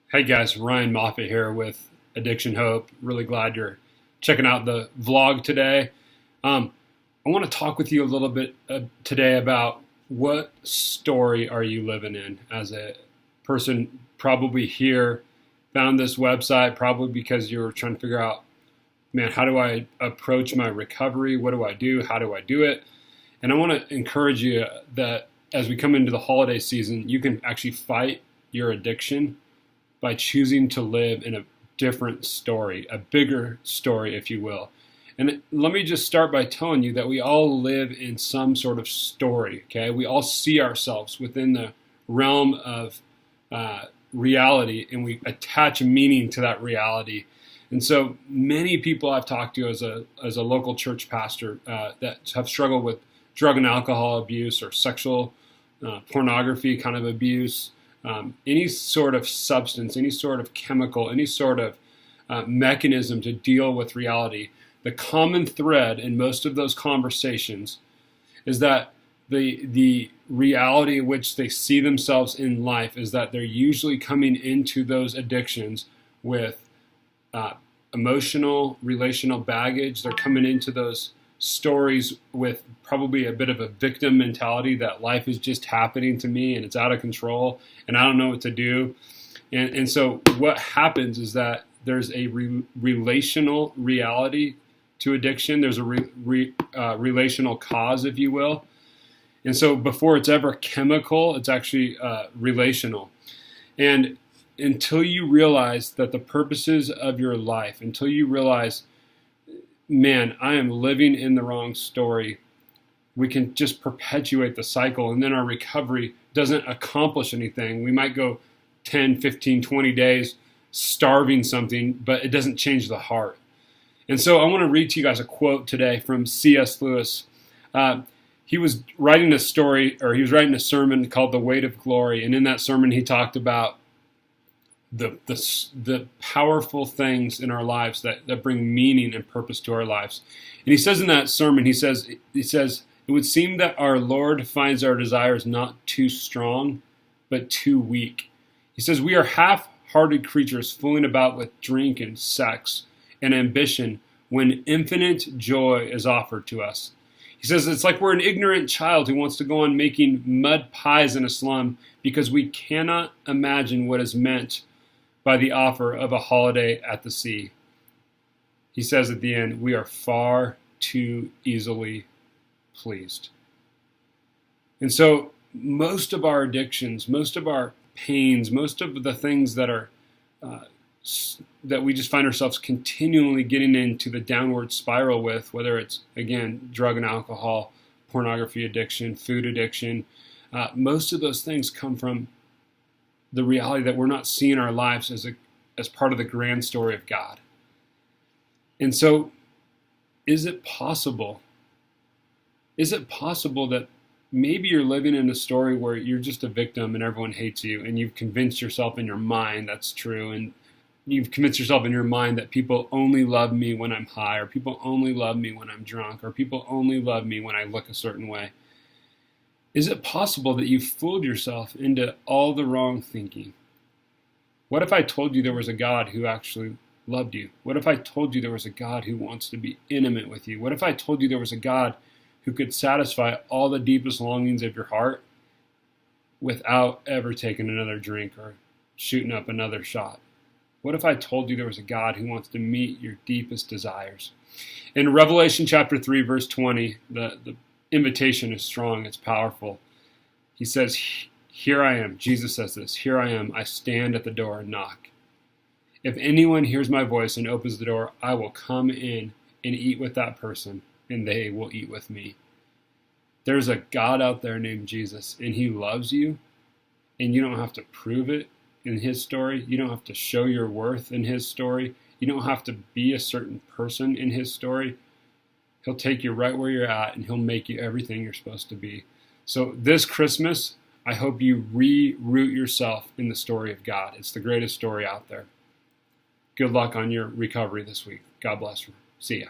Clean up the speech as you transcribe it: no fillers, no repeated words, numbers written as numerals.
Hey guys, Ryan Moffat here with Addiction Hope. Really glad you're checking out the vlog today. I want to talk with you a little bit today about what story are you living in as a person probably here, found this website probably because you were trying to figure out, man, how do I approach my recovery? What do I do? How do I do it? And I want to encourage you that as we come into the holiday season, you can actually fight your addiction by choosing to live in a different story, a bigger story, if you will. And let me just start by telling you that we all live in some sort of story, okay? We all see ourselves within the realm of reality, and we attach meaning to that reality. And so many people I've talked to as a local church pastor that have struggled with drug and alcohol abuse or sexual pornography kind of abuse, any sort of substance, any sort of chemical, any sort of mechanism to deal with reality. The common thread in most of those conversations is that the reality in which they see themselves in life is that they're usually coming into those addictions with emotional, relational baggage. They're coming into those stories with probably a bit of a victim mentality that life is just happening to me and it's out of control and I don't know what to do. And so what happens is that there's a relational reality to addiction. There's a relational cause, if you will. And so before it's ever chemical, it's actually relational. And until you realize that the purposes of your life, until you realize, man, I am living in the wrong story, we can just perpetuate the cycle, and then our recovery doesn't accomplish anything. We might go 10, 15, 20 days starving something, but it doesn't change the heart. And so I want to read to you guys a quote today from C.S. Lewis. He was writing a sermon called The Weight of Glory, and in that sermon he talked about the powerful things in our lives that bring meaning and purpose to our lives. And he says in that sermon, he says, it would seem that our Lord finds our desires not too strong, but too weak. He says, we are half-hearted creatures fooling about with drink and sex and ambition when infinite joy is offered to us. He says, it's like we're an ignorant child who wants to go on making mud pies in a slum because we cannot imagine what is meant by the offer of a holiday at the sea. He says at the end, we are far too easily pleased. And so most of our addictions, most of our pains, most of the things that are that we just find ourselves continually getting into the downward spiral with, whether it's, again, drug and alcohol, pornography addiction, food addiction, most of those things come from the reality that we're not seeing our lives as part of the grand story of God. And so, is it possible that maybe you're living in a story where you're just a victim and everyone hates you, and you've convinced yourself in your mind that's true, and you've convinced yourself in your mind that people only love me when I'm high, or people only love me when I'm drunk, or people only love me when I look a certain way? Is it possible that you fooled yourself into all the wrong thinking? What if I told you there was a God who actually loved you? What if I told you there was a God who wants to be intimate with you? What if I told you there was a God who could satisfy all the deepest longings of your heart without ever taking another drink or shooting up another shot? What if I told you there was a God who wants to meet your deepest desires? In Revelation chapter 3, verse 20, the invitation is strong, it's powerful. He says, here I am. Jesus says this, here I am. I stand at the door and knock. If anyone hears my voice and opens the door, I will come in and eat with that person, and they will eat with me. There's a God out there named Jesus, and he loves you, and you don't have to prove it in his story. You don't have to show your worth in his story. You don't have to be a certain person in his story. He'll take you right where you're at, and he'll make you everything you're supposed to be. So this Christmas, I hope you re-root yourself in the story of God. It's the greatest story out there. Good luck on your recovery this week. God bless you. See ya.